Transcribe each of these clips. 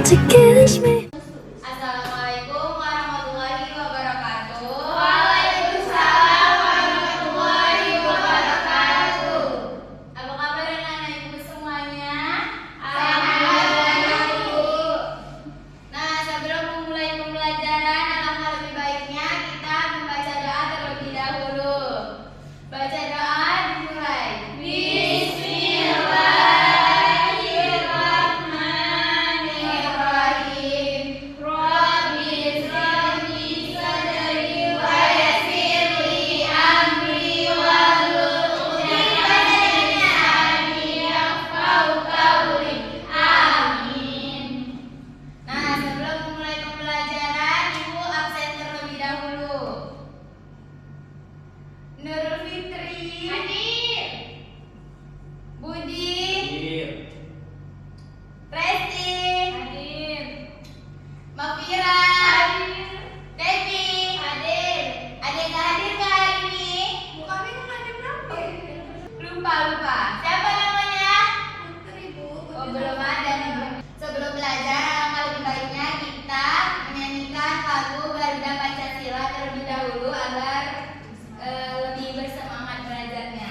to kiss me. Assalamualaikum warahmatullahi wabarakatuh. Waalaikumsalam warahmatullahi wabarakatuh. Apa kabar anak-anak ibu semuanya? Alhamdulillah ibu. Nah, sebelum memulai pembelajaran, alangkah lebih baiknya kita membaca doa terlebih dahulu. Baca doa dimulai. Nurul Fitri, hadir. Budi, hadir. Resti, hadir. Mafira, hadir. Devi, hadir. Ada yang hadir nggak hari ini? Kami kok hadir berapa? Lupa. Siapa namanya? Putri, Bu. Oh, belum ada nih. Sebelum belajar, alangkah lebih baiknya kita menyanyikan lagu Garuda Pancasila terlebih dahulu agar lebih bersemangat belajarnya.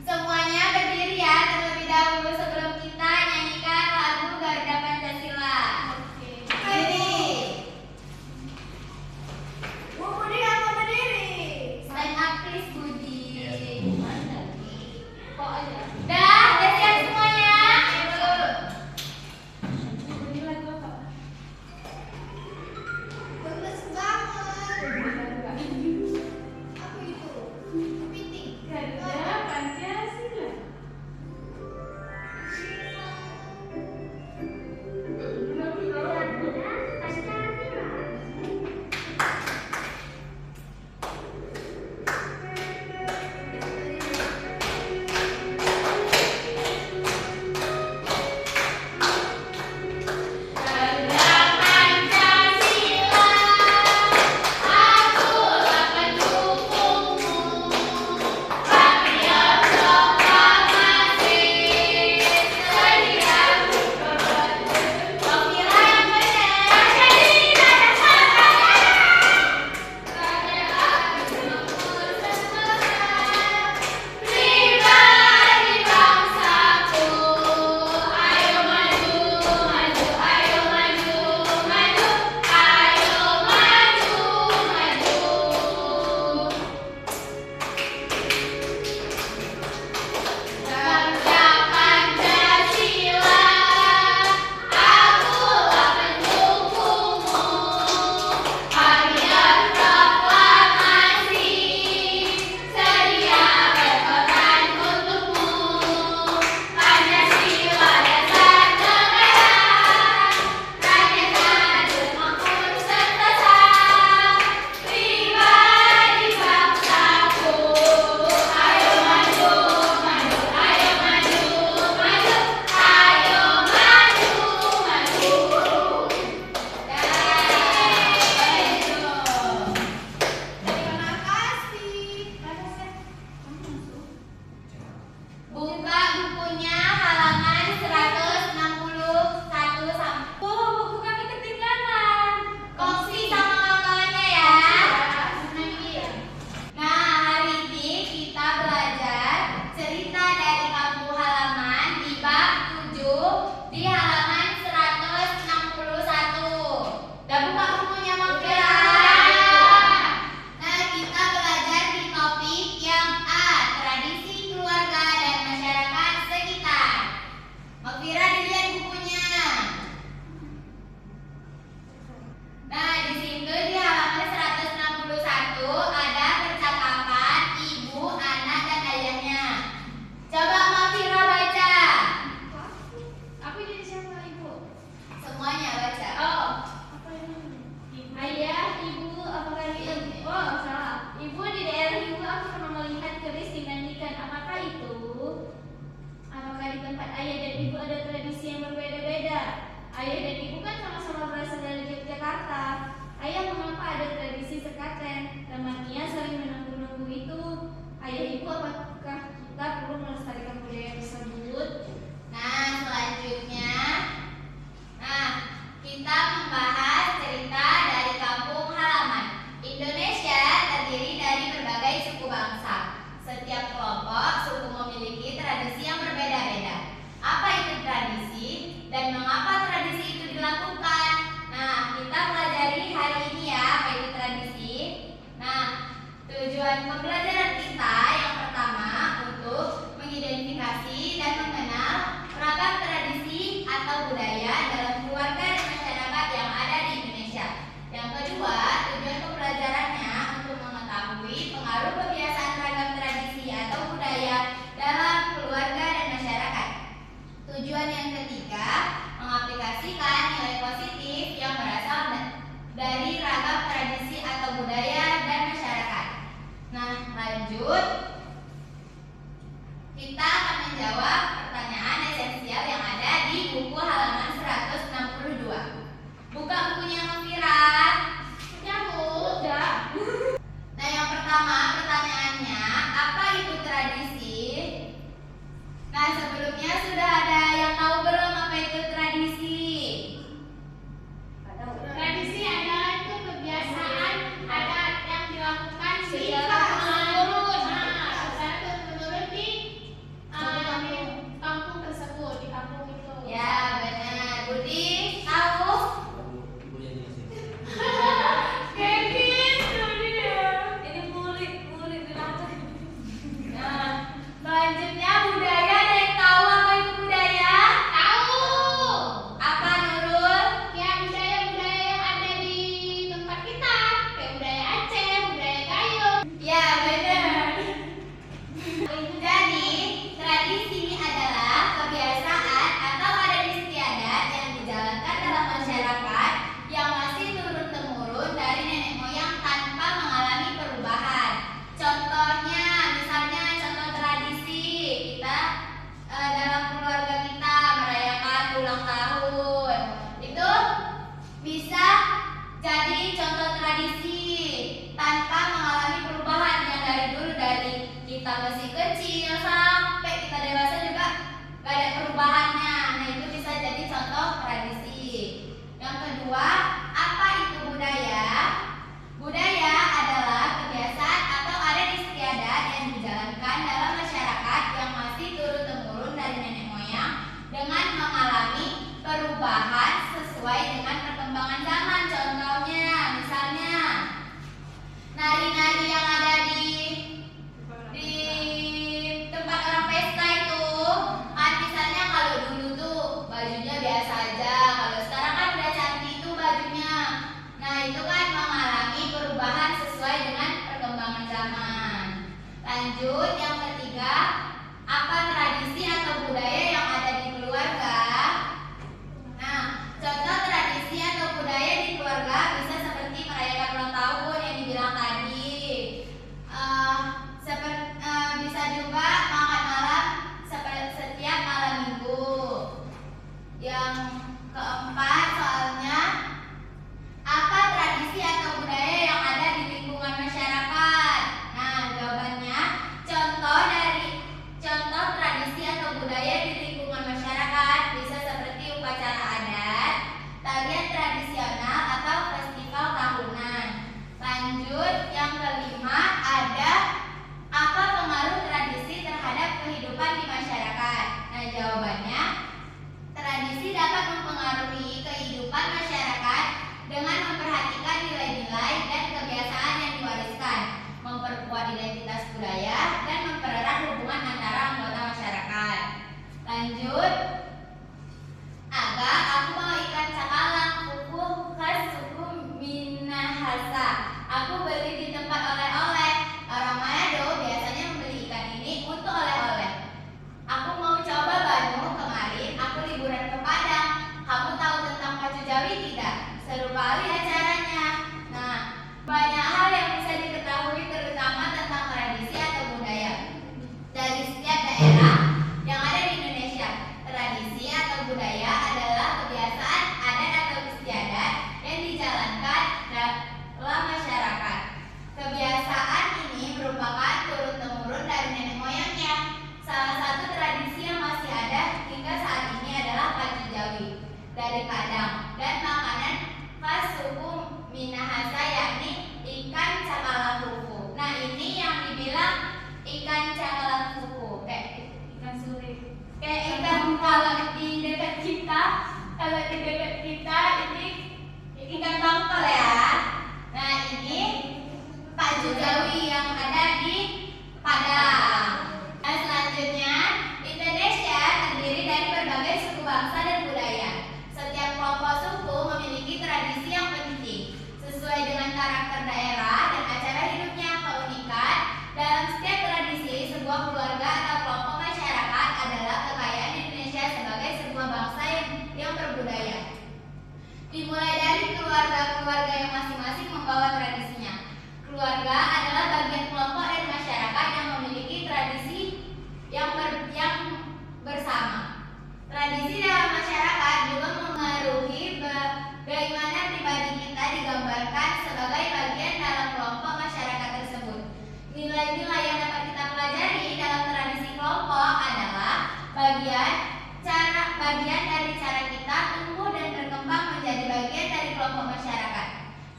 Semuanya berdiri ya terlebih dahulu sebelum kita nyanyikan lagu Garuda Pancasila. Berdiri. Budi apa berdiri? Stand up please Budi. Dah siap semuanya. Buka bukunya halaman 161 sampai. Buku kami ketinggalan. Kongsi sama kawan-kawannya ya. Nah, hari ini kita belajar cerita dari kampung halaman di bab 7 di halaman 161. Udah buka bukunya Mafira? Nah, kita belajar di topik yang A, tradisi keluarga dan masyarakat sekitar. mengaplikasi dan mengenal ragam tradisi atau budaya dalam keluarga dan masyarakat yang ada di Indonesia. Yang kedua, tujuan pembelajarannya untuk mengetahui pengaruh kebiasaan ragam tradisi atau budaya dalam keluarga dan masyarakat. Tujuan yang ketiga, mengaplikasikan nilai positif yang berasal dari ragam tradisi atau budaya dan masyarakat. Nah, lanjut. Kita akan menjawab pertanyaan esensial yang ada di buku halaman 162. Buka bukunya, Novira. Punya, Bu. Udah. Nah, yang pertama pertanyaannya, apa itu tradisi? Nah, sebelumnya sudah ada yang tahu belum apa itu tradisi? Tradisi adalah itu kebiasaan adat yang dilakukan secara turun-menurun di kampung tersebut, di kampung itu. Ya, benar. Budi tahu? Kevin, Ini kulit belakang. Nah, selanjutnya budaya. Ada yang tahu apa itu budaya? tahu Apa, Nurul? ya budaya-budaya yang ada di tempat kita, kayak budaya Aceh, budaya Gayo. Ya, benar. Jadi, tradisi adalah kebiasaan atau adat istiadat yang dijalankan dalam masyarakat yang masih turun-temurun dari nenek moyang tanpa mengalami perubahan. Contohnya, misalnya contoh tradisi kita dalam keluarga kita merayakan ulang tahun. Itu bisa jadi contoh tradisi tanpa mengalami perubahan yang dari dulu, dari kita masih kecil sampai kita dewasa juga gak ada perubahannya. Nah, itu bisa jadi contoh tradisi. Yang kedua, apa itu budaya? Budaya adalah kebiasaan atau adat istiadat yang dijalankan dalam masyarakat yang masih turun-temurun dari nenek moyang dengan mengalami perubahan sesuai dengan perkembangan zaman. Contohnya, misalnya nari-nari yang ada di tempat orang pesta itu kan, misalnya kalau dulu tuh bajunya biasa aja, kalau sekarang kan udah cantik tuh bajunya. Nah, itu kan mengalami perubahan sesuai dengan perkembangan zaman. Lanjut, yang ketiga, apa tradisi atau budaya yang ada di keluarga? Nah, contoh tradisi atau budaya di keluarga bisa seperti merayakan ulang tahun yang dibilang tadi. Bisa juga makan malam setiap malam minggu. Yang keempat soalnya, apa tradisi atau budaya yang ada di lingkungan masyarakat? Nah, jawabannya contoh tradisi atau budaya di lingkungan masyarakat bisa seperti upacara adat, tarian tradisional atau festival tahunan. Lanjut, yang kelima ada apa pengaruh tradisi terhadap kehidupan di masyarakat? Nah, jawabannya tradisi dapat mempengaruhi kehidupan masyarakat dengan memperhatikan nilai-nilai dan kebiasaan yang diwariskan, memperkuat identitas budaya, dan mempererat hubungan antara anggota masyarakat. Lanjut, aku mau ikan cakalang kuku khas suku Minahasa. Aku beli di tempat oleh-oleh. Orang Manado biasanya membeli ikan ini untuk oleh-oleh. Aku mau coba Bandung kemarin. Aku liburan ke Padang. Kamu tahu tentang pacu Jawi tidak? Seru kali acaranya. Nah, banyak hal yang bisa diketahui terutama tentang tradisi atau budaya dari setiap daerah yang ada di Indonesia. Tradisi atau budaya adalah kebiasaan adat atau istiadat yang dijalankan dalam masyarakat. Kebiasaan ini merupakan turun-temurun dari nenek moyangnya. Salah satu tradisi yang masih ada hingga saat ini adalah pacu Jawi dari Padang dan makanan khas suku Minahasa, yakni ikan cakalang kuku. Nah, ini yang dibilang ikan cakalang kuku, kayak ikan suri, kayak ikan kalau di dekat kita. Kalau di dekat kita ini ikan tongkol ya. Nah, ini pacu Jawi yang ada di Padang. Nah, selanjutnya kita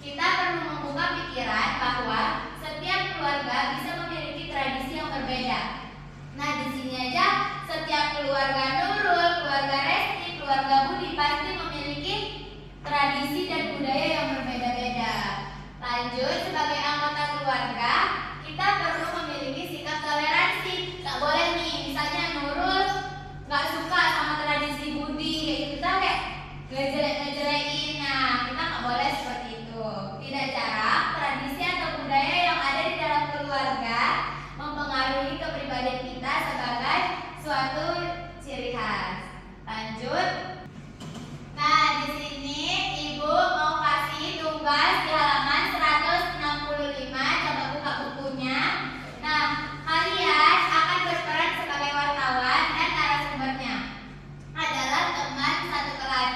kita perlu membuka pikiran bahwa setiap keluarga bisa memiliki tradisi yang berbeda. Nah, di sini aja setiap keluarga Nurul, keluarga Resti, keluarga Budi pasti memiliki tradisi dan budaya yang berbeda-beda. Lanjut, sebagai anggota keluarga, kita perlu memiliki sikap toleransi. Gak boleh nih, misalnya Nurul gak suka sama tradisi Budi, kita kayak ngejelek-ngejelekin. Nah, kita gak boleh seperti itu. Tidak jarang tradisi atau budaya yang ada di dalam keluarga mempengaruhi kepribadian kita sebagai suatu ciri khas. Lanjut. Nah, di sini Ibu mau kasih tugas di halaman 165. Coba buka bukunya. Nah, kalian akan berperan sebagai wartawan dan narasumbernya adalah teman satu kelas.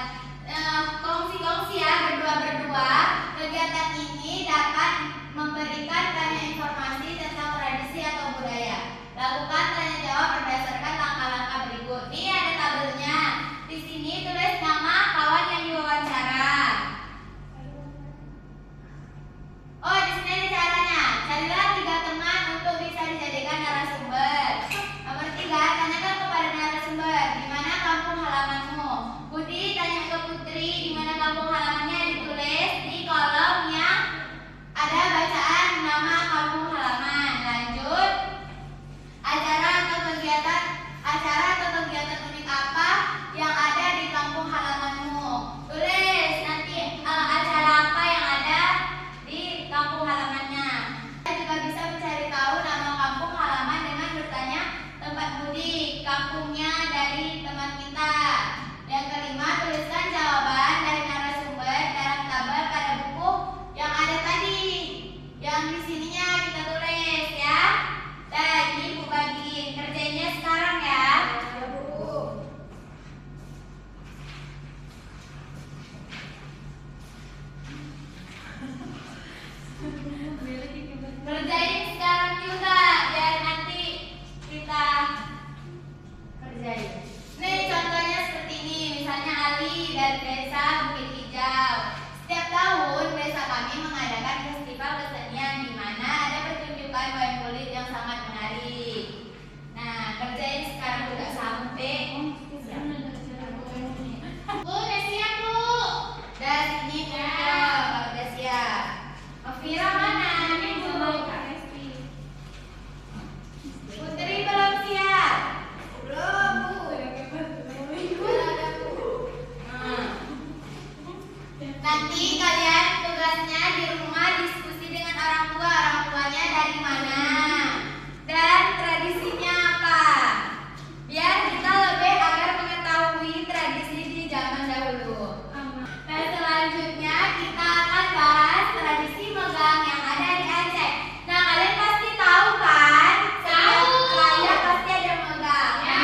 Kongsi-kongsi ya, berdua-berdua. Kegiatan ini dapat memberikan banyak informasi tentang tradisi atau budaya. Lakukan tanya jawab berdasarkan langkah-langkah berikut. Ini ada tabelnya. Di sini tulis nama kawan yang diwawancara. Oh, di sini ada caranya. Carilah 3 teman untuk bisa dijadikan narasumber. Nomor 3, tanyakan kepada narasumber, di mana kampung halamanmu. Budi tanya ke Putri, di mana kampung halamannya, ditulis di kolom yang ada bacaan nama kampung halaman. Lanjut. Acara atau kegiatan unik apa yang ada di kampung halamanmu. Tulis nanti acara apa yang ada di kampung halamannya. Kita juga bisa mencari tahu nama kampung halaman dengan bertanya tempat Budi, kampungnya dari teman kita. Yang kelima, tuliskan jawaban dari narasumber dalam tabel pada buku yang ada tadi. Yang di sininya kita tulis ya. Dan ini Bu bagiin kerjanya sekarang ya. Kerjain sekarang juga biar nanti kita kerjain. Nih contohnya seperti ini, misalnya Ali dari desa Bukit Hijau. Setiap tahun desa kami mengadakan festival kesenian di mana ada pertunjukan wayang kulit yang sangat menarik. Nah, kerjain sekarang juga sampai Bu, udah siap Bu. dan ini kalau udah siap. Mafira mana? Ini Bu. Putri belum siap. Belum Bu. Nanti kalian tugasnya di rumah diskusi dengan orang tua. Orang tuanya dari mana dan tradisinya apa, biar kita lebih agar mengetahui tradisi di zaman dahulu. Nah, selanjutnya kita akan bahas tradisi megang yang ada di Aceh. Nah, kalian pasti tahu kan? Tahu. Setiap raya pasti ada megang. Ya.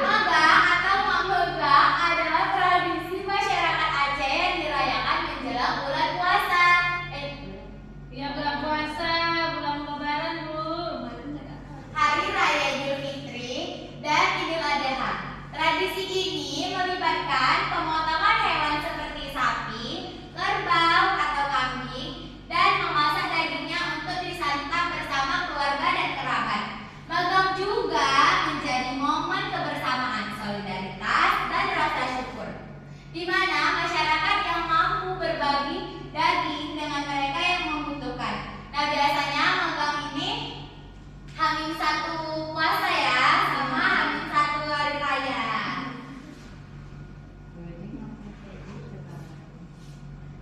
Megang atau memegang adalah tradisi masyarakat Aceh yang dirayakan menjelang bulan puasa. Ya, bulan puasa, bulan Lebaran, Bu. Hari Raya Idul Fitri dan Idul Adha. Tradisi ini melibatkan pemotongan hewan seperti sapi, kerbau atau kambing dan memasak dagingnya untuk disantap bersama keluarga dan kerabat. Megang juga menjadi momen kebersamaan, solidaritas dan rasa syukur, di mana masyarakat yang mampu berbagi daging dengan mereka yang membutuhkan. Nah, biasanya megang ini Hamin 1 puasa ya, sama Hamin 1 hari raya.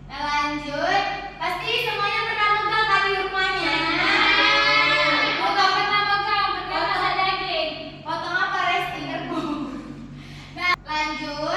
Nah, lanjut. Pasti semuanya pernah megang kan di rumahnya? Ibu gak pernah megang, pernah masak daging. Potong apa Resti? Nah, lanjut.